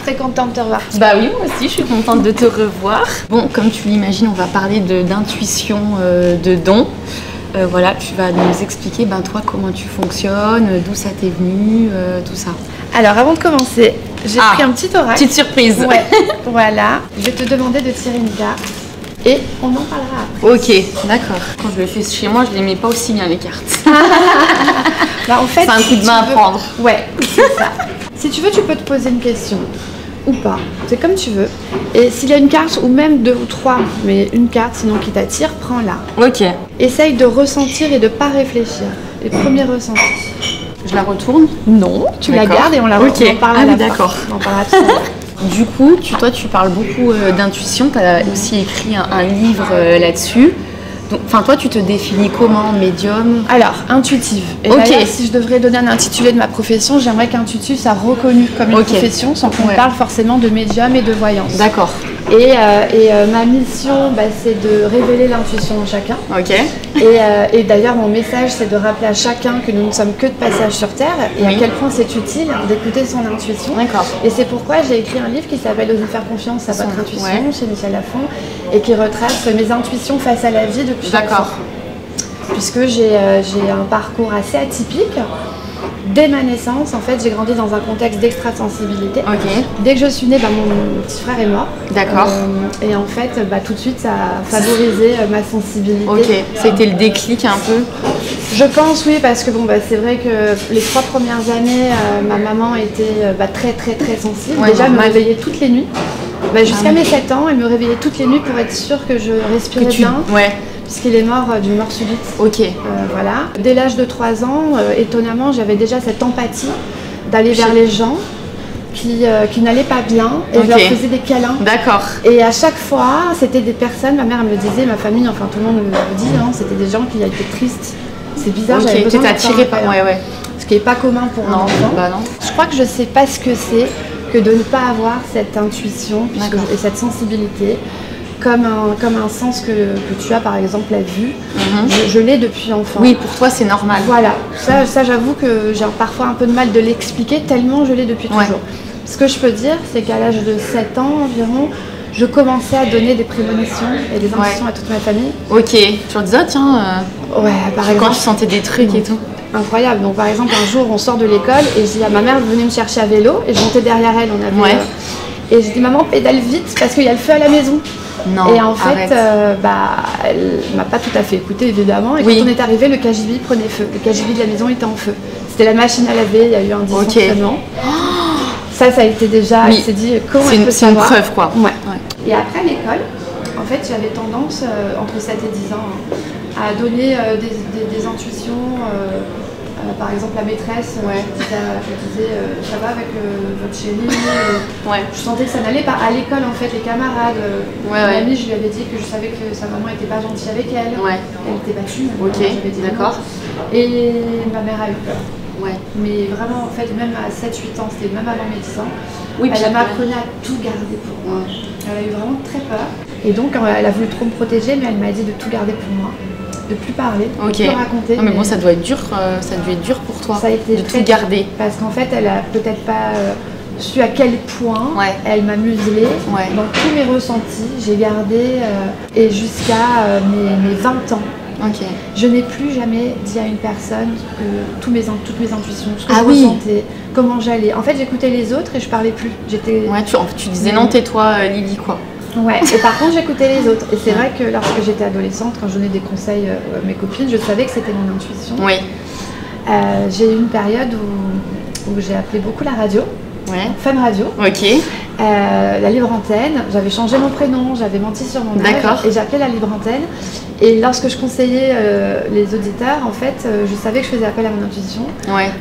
très contente de te revoir. Bah oui, moi aussi, je suis contente de te revoir. Bon, comme tu l'imagines, on va parler d'intuition, de dons. Voilà, tu vas nous expliquer, toi, comment tu fonctionnes, d'où ça t'est venu, tout ça. Alors, avant de commencer, j'ai pris un petit oracle. Petite surprise. Ouais, voilà. Je vais te demander de tirer une carte et on en parlera après. Ok, d'accord. Quand je le fais chez moi, je les mets pas aussi bien, les cartes. En fait, c'est un coup de main à prendre. Ouais, c'est ça. Si tu veux, tu peux te poser une question ou pas. C'est comme tu veux. Et s'il y a une carte, ou même 2 ou 3, mais une carte sinon qui t'attire, prends-la. Ok. Essaye de ressentir et de pas réfléchir. Les premiers ressentis. Je la retourne? Non, tu la gardes et on la okay. On en parle à la d'accord. On en parlera tout à l'heure. Du coup, toi, tu parles beaucoup d'intuition. Tu as aussi écrit un livre là-dessus. Enfin, toi, tu te définis comment, médium? Alors, intuitive. Et d'ailleurs, si je devrais donner un intitulé de ma profession, j'aimerais qu'intuitive soit reconnu comme une profession, sans qu'on parle forcément de médium et de voyance. D'accord. Et ma mission, c'est de révéler l'intuition en chacun. Ok. Et d'ailleurs, mon message, c'est de rappeler à chacun que nous ne sommes que de passage sur Terre et à quel point c'est utile d'écouter son intuition. D'accord. Et c'est pourquoi j'ai écrit un livre qui s'appelle Osez faire confiance à votre intuition, chez Michel Lafon, et qui retrace mes intuitions face à la vie depuis. D'accord. Puisque j'ai un parcours assez atypique. Dès ma naissance, en fait, j'ai grandi dans un contexte d'extrasensibilité. Ok. Dès que je suis née, mon petit frère est mort. D'accord. Et en fait, tout de suite, ça a favorisé ma sensibilité. Ok. Ça a été le déclic un peu? Je pense, oui, parce que c'est vrai que les 3 premières années, ma maman était très, très, très sensible. Déjà, elle me réveillait toutes les nuits. Jusqu'à mes 7 ans, elle me réveillait toutes les nuits pour être sûre que je respirais bien. Ouais. Puisqu'il est mort d'une mort subite. Ok. Voilà. Dès l'âge de 3 ans, étonnamment, j'avais déjà cette empathie d'aller vers les gens qui n'allaient pas bien et je leur faisais des câlins. D'accord. Et à chaque fois, c'était des personnes, ma mère elle me disait, ma famille, enfin tout le monde me le dit, c'était des gens qui étaient tristes. C'est bizarre, j'avais besoin d'être attirée par. Ouais. Ce qui n'est pas commun pour un enfant. Non. Je crois que je ne sais pas ce que c'est que de ne pas avoir cette intuition et cette sensibilité. Comme un sens que tu as, par exemple, la vue. Je l'ai depuis enfant. Oui, pour toi, c'est normal. Voilà. Ça j'avoue que j'ai parfois un peu de mal de l'expliquer, tellement je l'ai depuis toujours. Ce que je peux dire, c'est qu'à l'âge de 7 ans environ, je commençais à donner des prémonitions et des intuitions à toute ma famille. Ok. Tu leur disais, tiens, par exemple, quand tu sentais des trucs et tout. Incroyable. Donc, par exemple, un jour, on sort de l'école et je dis à ma mère, venez me chercher à vélo. Et je montais derrière elle. On avait, et je dis, maman, pédale vite parce qu'il y a le feu à la maison. Non, et en fait, elle m'a pas tout à fait écouté évidemment. Et quand on est arrivé, le KGB prenait feu. Le KGB de la maison était en feu. C'était la machine à laver, il y a eu un dysfonctionnement. Ça a été déjà, elle s'est dit comment elle peut savoir. C'est une preuve quoi. Et après l'école, en fait, j'avais tendance, entre 7 et 10 ans, à donner des intuitions. Par exemple, la maîtresse qui disait ça va avec votre chérie. Je sentais que ça n'allait pas. À l'école, en fait, les camarades, ma amie, je lui avais dit que je savais que sa maman n'était pas gentille avec elle. Elle était battue. J'avais dit d'accord. Et ma mère a eu peur. Mais vraiment, en fait, même à 7-8 ans, c'était même avant mes 10 ans, elle m'apprenait à tout garder pour moi. Elle a eu vraiment très peur. Et donc, elle a voulu trop me protéger, mais elle m'a dit de tout garder pour moi. De plus parler, de plus raconter. Non, mais bon, ça doit être dur, ça a dû être dur pour toi ça a été de tout garder. Parce qu'en fait, elle a peut-être pas su à quel point elle m'a muselée. Dans tous mes ressentis, j'ai gardé et jusqu'à mes 20 ans. Je n'ai plus jamais dit à une personne toutes mes intuitions, ce que je ressentais, comment j'allais. En fait, j'écoutais les autres et je parlais plus. Tu disais non, tais-toi, Lily, quoi. Et par contre j'écoutais les autres. Et c'est vrai que lorsque j'étais adolescente, quand je donnais des conseils à mes copines, je savais que c'était mon intuition. J'ai eu une période où j'ai appelé beaucoup la radio, Fun Radio, la libre antenne. J'avais changé mon prénom, j'avais menti sur mon âge et j'appelais la libre antenne. Et lorsque je conseillais les auditeurs, en fait, je savais que je faisais appel à mon intuition,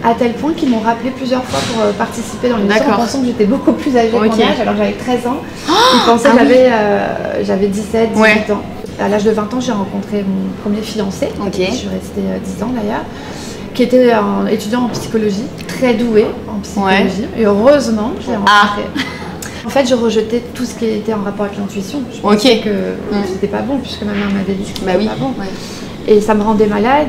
à tel point qu'ils m'ont rappelé plusieurs fois pour participer dans l'émission en pensant que j'étais beaucoup plus âgée que mon âge, alors que j'avais 13 ans. Ils pensaient que j'avais 17, 18 ans. À l'âge de 20 ans, j'ai rencontré mon premier fiancé, je suis restée 10 ans d'ailleurs, qui était un étudiant en psychologie, très doué en psychologie, et heureusement, je l'ai rencontré. En fait, je rejetais tout ce qui était en rapport avec l'intuition. Je pensais que c'était pas bon, puisque ma mère m'avait dit que c'était pas bon. Et ça me rendait malade.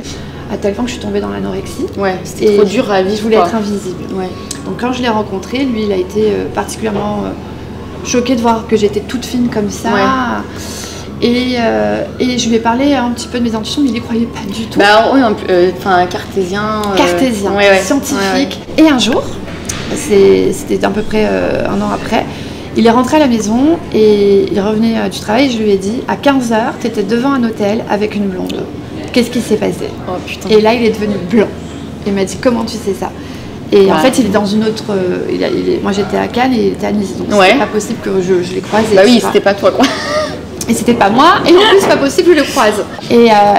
à tel point que je suis tombée dans l'anorexie. Ouais, c'était trop dur à vivre. Je voulais être invisible. Ouais. Donc quand je l'ai rencontré, lui, il a été particulièrement choqué de voir que j'étais toute fine comme ça. Ouais. Et je lui ai parlé un petit peu de mes intuitions, mais il n'y croyait pas du tout. Bah oui, cartésien. Cartésien, scientifique. Ouais. Et un jour, c'était à peu près un an après, il est rentré à la maison et il revenait du travail et je lui ai dit, à 15h, tu étais devant un hôtel avec une blonde. Qu'est-ce qui s'est passé? Oh, putain. Et là, il est devenu blanc. Il m'a dit, comment tu sais ça? Et en fait, il est dans une autre... moi, j'étais à Cannes et il était à Nice. Donc, c'était pas possible que je les croise. Bah oui, c'était pas toi, quoi. Et c'était pas moi. Et en plus, c'est pas possible que je le croise.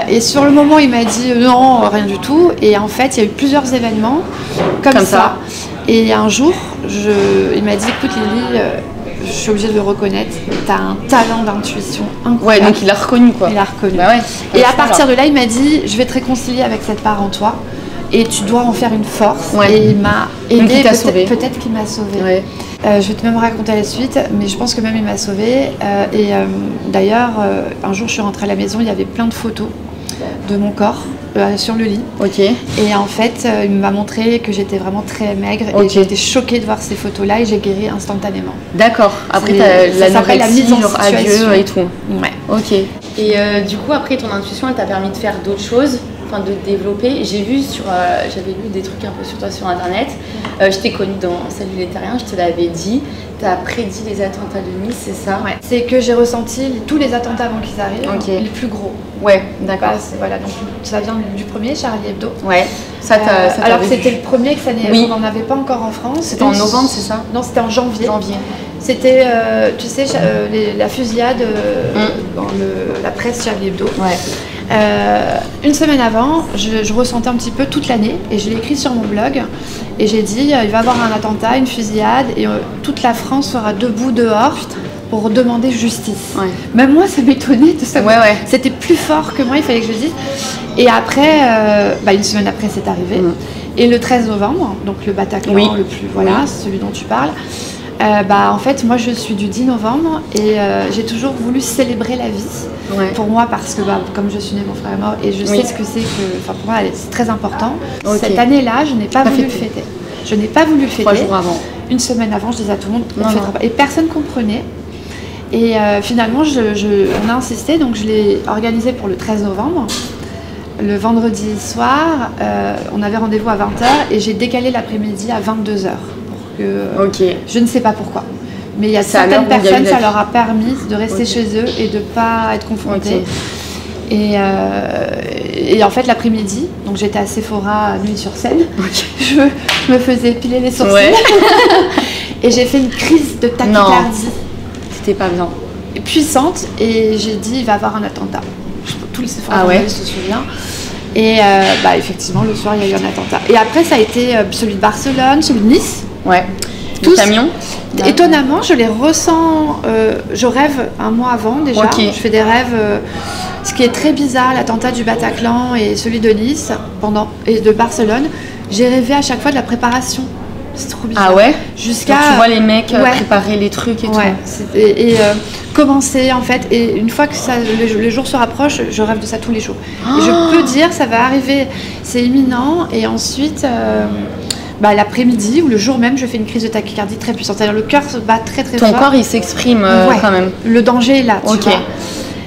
Et sur le moment, il m'a dit, non, rien du tout. Et en fait, il y a eu plusieurs événements comme ça. Et un jour, il m'a dit, écoute Lily, je suis obligée de le reconnaître, tu as un talent d'intuition incroyable. Ouais, donc il l'a reconnu quoi. Il l'a reconnu. Bah ouais, et à partir de là, il m'a dit, je vais te réconcilier avec cette part en toi et tu dois en faire une force. Ouais. Et il m'a aidé, peut-être qu'il m'a sauvée. Ouais. Je vais te même raconter la suite, mais je pense que même il m'a sauvée. D'ailleurs, un jour, je suis rentrée à la maison, il y avait plein de photos de mon corps. Sur le lit. Ok. Et en fait, il m'a montré que j'étais vraiment très maigre et j'ai été choquée de voir ces photos-là et j'ai guéri instantanément. D'accord. Après, ça s'appelle la mise en situation et tout. Ouais. Ok. Et du coup, après, ton intuition, elle t'a permis de faire d'autres choses, enfin de développer. J'ai vu j'avais lu des trucs un peu sur toi sur Internet. Je t'ai connue dans Salut les Terriens, je te l'avais dit. Tu as prédit les attentats de Nice, c'est ça? Ouais. C'est que j'ai ressenti tous les attentats avant qu'ils arrivent, les plus gros. Ouais, d'accord. Voilà, donc ça vient du premier, Charlie Hebdo. Ouais. Ça alors que c'était le premier, que on n'en avait pas encore en France. C'était en novembre, c'est ça? Non, c'était en janvier. C'était, tu sais, la fusillade dans la presse Charlie Hebdo. Ouais. Une semaine avant, je ressentais un petit peu toute l'année et je l'ai écrit sur mon blog et j'ai dit il va y avoir un attentat, une fusillade et toute la France sera debout dehors pour demander justice. Ouais. Même moi, ça m'étonnait de savoir. Ouais. C'était plus fort que moi, il fallait que je le dise. Et après, une semaine après, c'est arrivé. Et le 13 novembre, donc le Bataclan, le plus, celui dont tu parles. En fait, moi, je suis du 10 novembre et j'ai toujours voulu célébrer la vie pour moi parce que, comme je suis née, mon frère est mort et je sais ce que c'est que, pour moi, c'est très important. Okay. Cette année-là, je n'ai pas voulu le fêter. Je n'ai pas voulu le fêter. 3 jours avant. Une semaine avant, je disais à tout le monde, on ne fêtera pas. Et personne ne comprenait. Et finalement, on a insisté, donc je l'ai organisé pour le 13 novembre. Le vendredi soir, on avait rendez-vous à 20h et j'ai décalé l'après-midi à 22h. Je ne sais pas pourquoi. Mais il y a certaines personnes, ça leur a permis de rester chez eux et de ne pas être confrontés. Et en fait, l'après-midi, donc j'étais à Sephora à Neuilly-sur-Seine, je me faisais épiler les sourcils et j'ai fait une crise de tachycardie. C'était pas bien. Puissante et j'ai dit il va y avoir un attentat. Tous les Sephora se souviennent. Et effectivement, le soir, il y a eu un attentat. Et après, ça a été celui de Barcelone, celui de Nice. Ouais. Tous. Camion. Étonnamment, je les ressens. Je rêve un mois avant déjà. Je fais des rêves. Ce qui est très bizarre, l'attentat du Bataclan et celui de Nice et de Barcelone. J'ai rêvé à chaque fois de la préparation. C'est trop bizarre. Ah ouais. Jusqu'à. Donc tu vois les mecs préparer les trucs et tout. Et commencer en fait. Et une fois que les jours se rapprochent, je rêve de ça tous les jours. Et je peux dire, ça va arriver. C'est imminent. Et ensuite. L'après-midi ou le jour même, je fais une crise de tachycardie très puissante. C'est-à-dire le cœur se bat très très fort. Ton corps, il s'exprime quand même. Le danger est là, tu vois.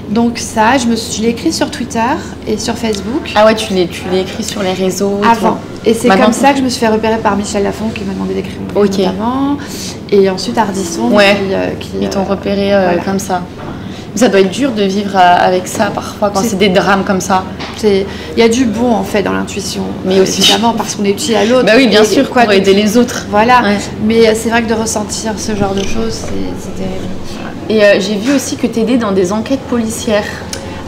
Donc ça, je l'ai écrit sur Twitter et sur Facebook. Ah ouais, tu l'as écrit sur les réseaux. Avant. Et c'est comme ça que je me suis fait repérer par Michel Lafon qui m'a demandé d'écrire mon livre notamment. Et ensuite Ardisson qui t'ont repéré comme ça. Ça doit être dur de vivre avec ça parfois quand c'est des drames comme ça. Il y a du bon en fait dans l'intuition, mais aussi évidemment parce qu'on est utile à l'autre. Bah oui, bien sûr, pour aider les autres. Voilà, mais c'est vrai que de ressentir ce genre de choses, c'est terrible. Et j'ai vu aussi que tu aidais dans des enquêtes policières.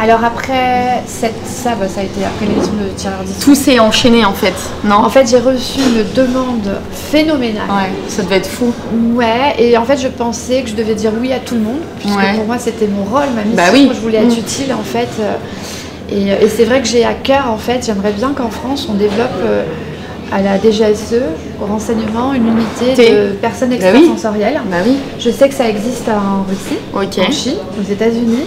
Alors après, ça a été après l'émission de Tireur d'Histoire. Tout s'est enchaîné en fait, non? En fait, j'ai reçu une demande phénoménale. Ouais, ça devait être fou. Ouais, et en fait, je pensais que je devais dire oui à tout le monde, puisque pour moi, c'était mon rôle, ma mission. Je voulais être utile en fait. Et c'est vrai que j'ai à cœur, en fait, j'aimerais bien qu'en France, on développe à la DGSE, au renseignement, une unité de personnes extrasensorielles. Bah oui. Je sais que ça existe en Russie, en Chine, aux États-Unis.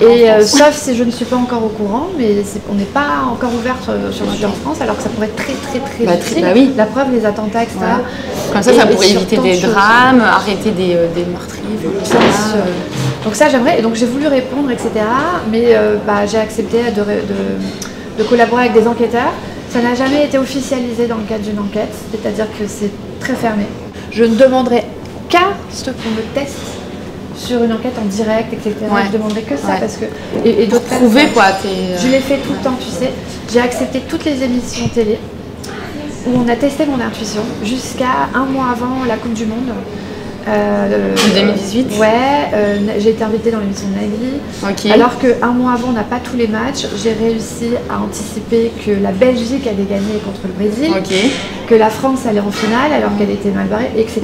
Et sauf si je ne suis pas encore au courant, mais on n'est pas encore ouvert sur le sujet en France, alors que ça pourrait être très difficile. Oui. La preuve, les attentats, etc. Ouais. Comme ça pourrait éviter des drames, arrêter des meurtriers. Donc ça, j'aimerais. Et donc j'ai voulu répondre, etc. Mais j'ai accepté de collaborer avec des enquêteurs. Ça n'a jamais été officialisé dans le cadre d'une enquête, c'est-à-dire que c'est très fermé. Je ne demanderai qu'à ce qu'on me teste sur une enquête en direct, etc. Je demanderai que ça parce que et d'autres prouver quoi. Je l'ai fait tout le temps, tu sais. J'ai accepté toutes les émissions télé où on a testé mon intuition jusqu'à un mois avant la Coupe du Monde. 2018. J'ai été invitée dans l'émission de Nagui. Alors qu'un mois avant, on n'a pas tous les matchs. J'ai réussi à anticiper que la Belgique allait gagner contre le Brésil, que la France allait en finale alors qu'elle était mal barrée, etc.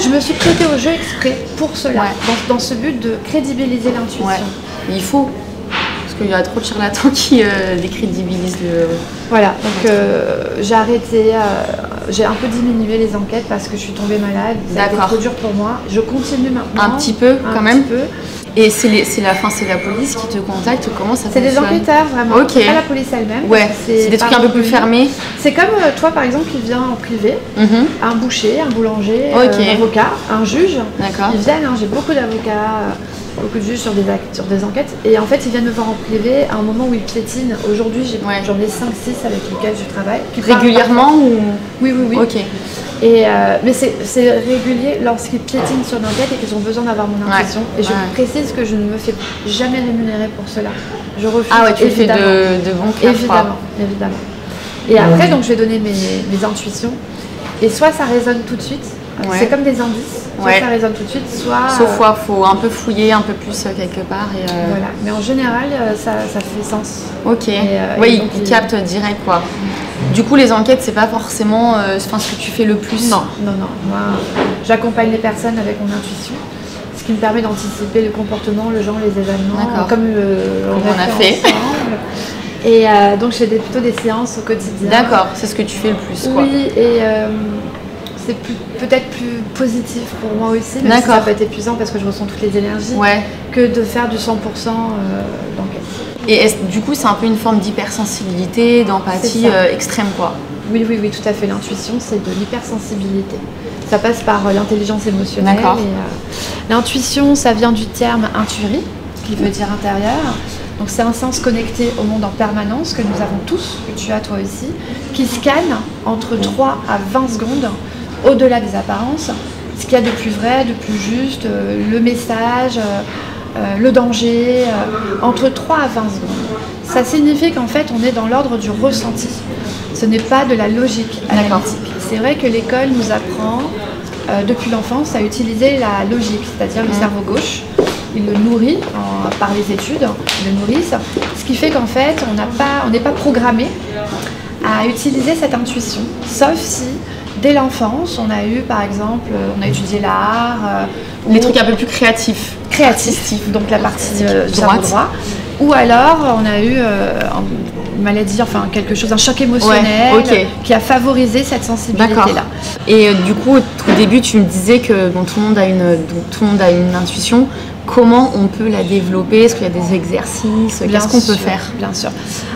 Je me suis prêtée au jeu exprès pour cela, dans ce but de crédibiliser l'intuition. Il faut. Parce qu'il y a trop de charlatans qui décrédibilisent le... Voilà, donc j'ai arrêté, j'ai un peu diminué les enquêtes parce que je suis tombée malade, ça a été trop dur pour moi. Je continue maintenant. Un petit peu quand même. Et c'est la police qui te contacte, comment ça fonctionne? C'est des enquêteurs vraiment, pas la police elle-même. C'est des trucs un peu plus fermés. C'est comme toi par exemple qui vient en privé, un boucher, un boulanger, un avocat, un juge. Ils viennent, j'ai beaucoup d'avocats. Beaucoup de juges sur des enquêtes et en fait ils viennent me voir en privé à un moment où ils piétinent. Aujourd'hui j'en ai 5-6 avec lesquels je travaille. Régulièrement ou... Oui. Mais c'est régulier lorsqu'ils piétinent sur une enquête et qu'ils ont besoin d'avoir mon intuition. Et je précise que je ne me fais jamais rémunérer pour cela. Je refuse. Tu le fais de bon cœur. Évidemment. Et après donc je vais donner mes intuitions et soit ça résonne tout de suite. C'est comme des indices. Soit ça résonne tout de suite, soit... Sauf fois, il faut un peu fouiller un peu plus quelque part. Voilà, mais en général, ça fait sens. Ils captent direct quoi. Du coup, les enquêtes, c'est pas forcément ce que tu fais le plus. Non. Moi, j'accompagne les personnes avec mon intuition, ce qui me permet d'anticiper le comportement, le genre, les événements, comme on a fait. Et donc, je fais plutôt des séances au quotidien. D'accord, c'est ce que tu fais le plus, quoi. Oui, et... c'est peut-être plus positif pour moi aussi, même si ça peut être épuisant parce que je ressens toutes les énergies, que de faire du 100% d'enquête. Et du coup, c'est un peu une forme d'hypersensibilité, d'empathie extrême, quoi. Oui, tout à fait. L'intuition, c'est de l'hypersensibilité. Ça passe par l'intelligence émotionnelle. L'intuition, ça vient du terme intuiri, qui veut dire intérieur. Donc c'est un sens connecté au monde en permanence que nous avons tous, que tu as toi aussi, qui scanne entre 3 à 20 secondes au-delà des apparences, ce qu'il y a de plus vrai, de plus juste, le message, le danger, entre 3 à 20 secondes. Ça signifie qu'en fait on est dans l'ordre du ressenti. Ce n'est pas de la logique analytique. C'est vrai que l'école nous apprend depuis l'enfance à utiliser la logique, c'est-à-dire le cerveau gauche. Il le nourrit par les études, ils le nourrissent, ce qui fait qu'en fait on n'est pas programmé à utiliser cette intuition, sauf si dès l'enfance on a eu par exemple, on a étudié l'art, les trucs un peu plus créatifs, donc la partie droit, ou alors on a eu une maladie, quelque chose, un choc émotionnel qui a favorisé cette sensibilité-là. Et du coup au début tu me disais que tout le monde a une intuition. Comment on peut la développer? Est-ce qu'il y a des exercices? Qu'est-ce qu'on peut faire? Bien sûr.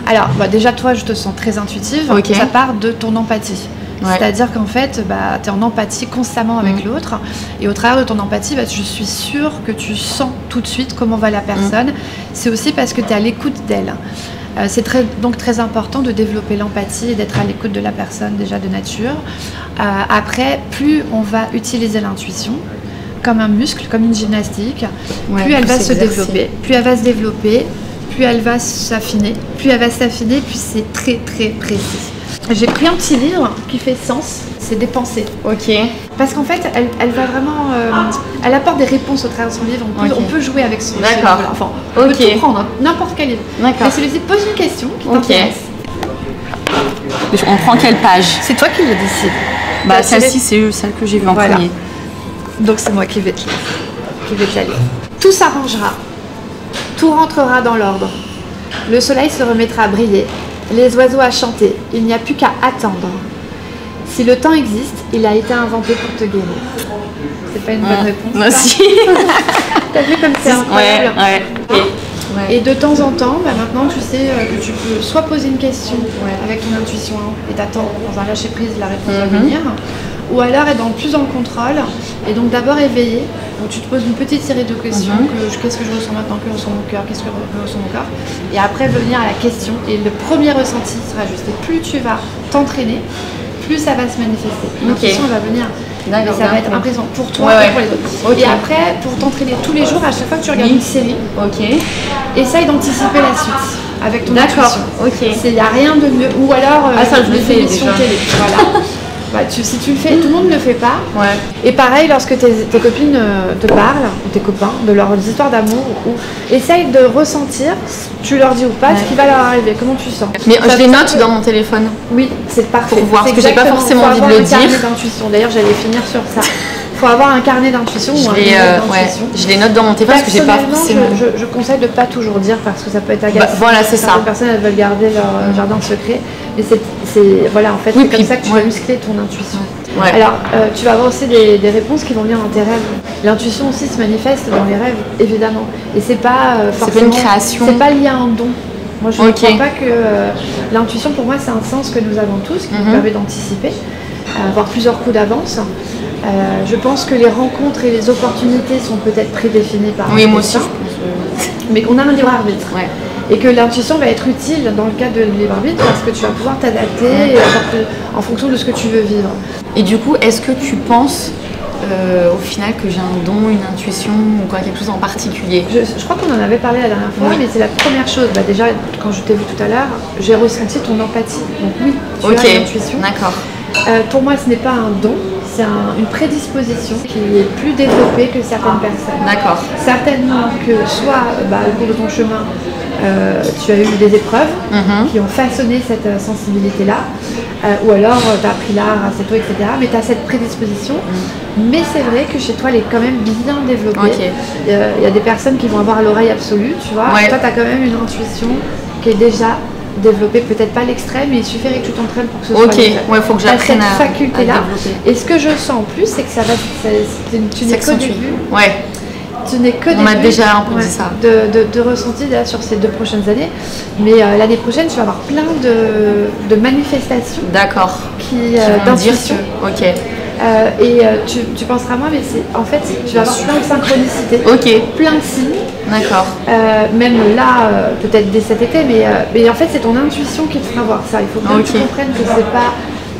Alors, déjà, toi, je te sens très intuitive. Ça part de ton empathie. C'est-à-dire qu'en fait, tu es en empathie constamment avec l'autre. Et au travers de ton empathie, je suis sûre que tu sens tout de suite comment va la personne. C'est aussi parce que tu es à l'écoute d'elle. C'est donc très important de développer l'empathie et d'être à l'écoute de la personne déjà de nature. Après, plus on va utiliser l'intuition, comme un muscle, comme une gymnastique, plus elle va se développer, plus elle va se développer, plus elle va s'affiner, plus c'est très très précis. J'ai pris un petit livre qui fait sens, c'est des pensées. Parce qu'en fait, elle va vraiment, elle apporte des réponses au travers de son livre. On peut jouer avec son livre. Enfin, on peut tout prendre, n'importe quel livre. Mais celui-ci pose une question qui t'intéresse. On prend quelle page? C'est toi qui le décides. Celle-ci, c'est celle que j'ai vue en premier. Donc c'est moi qui vais te la lire. Tout s'arrangera, tout rentrera dans l'ordre. Le soleil se remettra à briller, les oiseaux à chanter, il n'y a plus qu'à attendre. Si le temps existe, il a été inventé pour te guérir. C'est pas une bonne réponse? Si. T'as vu comme c'est incroyable? Et de temps en temps, maintenant tu sais que tu peux soit poser une question avec ton intuition et t'attends dans un lâcher prise la réponse va venir, ou alors être plus dans le contrôle et donc d'abord éveiller. Donc tu te poses une petite série de questions, qu'est-ce que je ressens maintenant, que ressent mon cœur, qu'est-ce que ressent mon corps, et après venir à la question. Et le premier ressenti sera juste. Et plus tu vas t'entraîner, plus ça va se manifester. L'intuition va venir. Mais ça va être impressionnant pour toi et pour les autres. Et après, pour t'entraîner tous les jours, à chaque fois que tu regardes une série, essaye d'anticiper la suite avec ton intuition. Il n'y a rien de mieux. Ou alors, ça je le fais déjà. Télé. Voilà. Si tu le fais, tout le monde ne le fait pas. Et pareil, lorsque tes copines te parlent, ou tes copains, de leurs histoires d'amour, essaye de ressentir, tu leur dis ou pas, ce qui va leur arriver, comment tu sens. Mais je les note dans mon téléphone. Oui, c'est parfait. Pour voir, parce que j'ai pas forcément envie de le dire. D'ailleurs, j'allais finir sur ça. Il faut avoir un carnet d'intuition ou un livre d'intuition. Je les note dans mon téléphone parce que j'ai pas forcément... je conseille de pas toujours dire parce que ça peut être agaçant. Voilà, c'est ça. Certaines personnes elles veulent garder leur jardin secret. Mais voilà, en fait, c'est comme ça que tu vas muscler ton intuition. Alors, tu vas avoir aussi des réponses qui vont venir dans tes rêves. L'intuition aussi se manifeste dans les rêves, évidemment. Et c'est pas forcément... C'est pas une création. C'est pas lié à un don. Moi, je ne crois pas que l'intuition, pour moi, c'est un sens que nous avons tous, qui nous permet d'anticiper, avoir plusieurs coups d'avance. Je pense que les rencontres et les opportunités sont peut-être prédéfinies par moi aussi, mais qu'on a un libre arbitre. Et que l'intuition va être utile dans le cadre de libre arbitre parce que tu vas pouvoir t'adapter en fonction de ce que tu veux vivre. Et du coup, est-ce que tu penses au final que j'ai un don, une intuition ou quelque chose en particulier? Je crois qu'on en avait parlé la dernière fois, mais c'est la première chose. Déjà, quand je t'ai vu tout à l'heure, j'ai ressenti ton empathie. Donc oui, tu as une intuition. D'accord. Pour moi, ce n'est pas un don. C'est une prédisposition qui est plus développée que certaines personnes. D'accord. Certainement que soit au cours de ton chemin, tu as eu des épreuves qui ont façonné cette sensibilité-là, ou alors tu as appris l'art assez tôt, etc. Mais tu as cette prédisposition. Mais c'est vrai que chez toi, elle est quand même bien développée. Il y a des personnes qui vont avoir l'oreille absolue, tu vois. Toi, tu as quand même une intuition qui est déjà développer, peut-être pas l'extrême, mais il suffirait que tu t'entraînes pour que ce soit l'extrême. Il faut que j'apprenne cette faculté-là. Et ce que je sens en plus, c'est que ça va, tu n'es qu'au début. Tu n'es que on m'a déjà un peu dit ça. De ressenti là, sur ces 2 prochaines années. Mais l'année prochaine, tu vas avoir plein de manifestations. D'accord. D'intuition. Et tu penseras moins, mais en fait, tu vas avoir plein de synchronicités. Plein de signes. D'accord. Même là, peut-être dès cet été, mais en fait, c'est ton intuition qui te fera voir ça. Il faut bien que tu comprennes que c'est pas...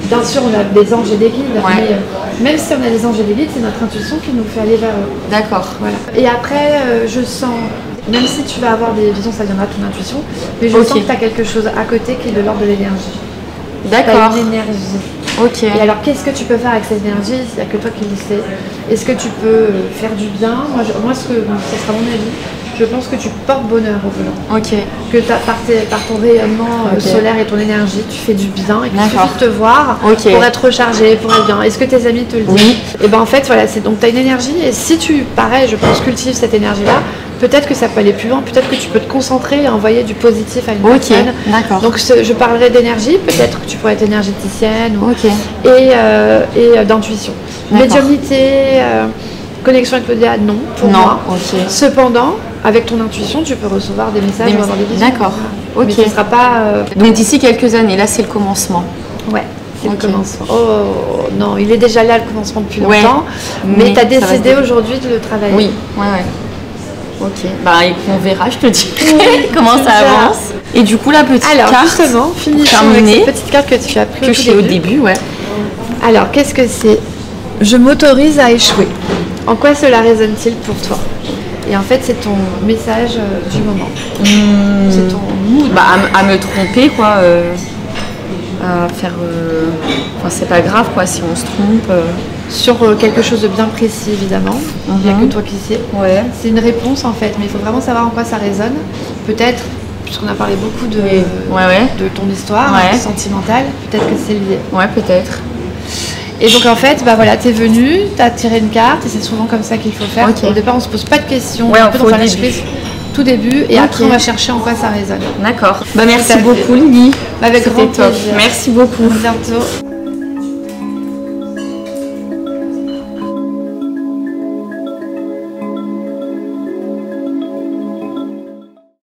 Bien sûr, on a des anges et des guides, mais même si on a des anges et des guides, c'est notre intuition qui nous fait aller vers eux. D'accord. Voilà. Et après, je sens, même si tu vas avoir des visions, ça viendra de ton intuition, mais je sens que tu as quelque chose à côté qui est de l'ordre de l'énergie. D'accord. Tu as une énergie. Et alors, qu'est-ce que tu peux faire avec cette énergie? Il n'y a que toi qui le sais. Est-ce que tu peux faire du bien? Moi, ce sera mon avis. Je pense que tu portes bonheur au volant. Que par ton rayonnement solaire et ton énergie, tu fais du bien et qu'il suffit de te voir pour être rechargé, pour être bien. Est-ce que tes amis te le disent? Et en fait, voilà, donc tu as une énergie et si tu, pareil, je pense, cultives cette énergie-là, peut-être que ça peut aller plus loin, peut-être que tu peux te concentrer et envoyer du positif à une personne. Donc je parlerai d'énergie, peut-être que tu pourrais être énergéticienne et d'intuition. Médiumnité, connexion avec le dia, non, pour moi. Cependant, avec ton intuition, tu peux recevoir des messages ou avoir des visions. D'accord. Mais ce ne sera pas... Donc d'ici quelques années, là c'est le commencement. C'est le commencement. Oh non, il est déjà là le commencement depuis longtemps, mais tu as décidé aujourd'hui de le travailler. On verra, je te dirai comment ça avance. Et du coup, la petite carte. Alors justement, finissons avec cette petite carte que tu as prise au début. Alors, qu'est-ce que c'est? Je m'autorise à échouer. En quoi cela résonne-t-il pour toi? Et en fait, c'est ton message du moment. C'est ton mood. À me tromper, quoi. À faire... c'est pas grave, quoi, si on se trompe. Sur quelque chose de bien précis, évidemment. Il n'y a que toi qui sais. C'est une réponse, en fait. Mais il faut vraiment savoir en quoi ça résonne. Peut-être, puisqu'on a parlé beaucoup de ton histoire sentimentale, peut-être que c'est lié. Peut-être. Et donc en fait, t'es venu, t'as tiré une carte et c'est souvent comme ça qu'il faut faire. Au départ, on se pose pas de questions, on peut dans un lâcher prise tout début et après on va chercher en quoi ça résonne. D'accord. Merci beaucoup Lily. Avec grand plaisir. Merci beaucoup. À bientôt.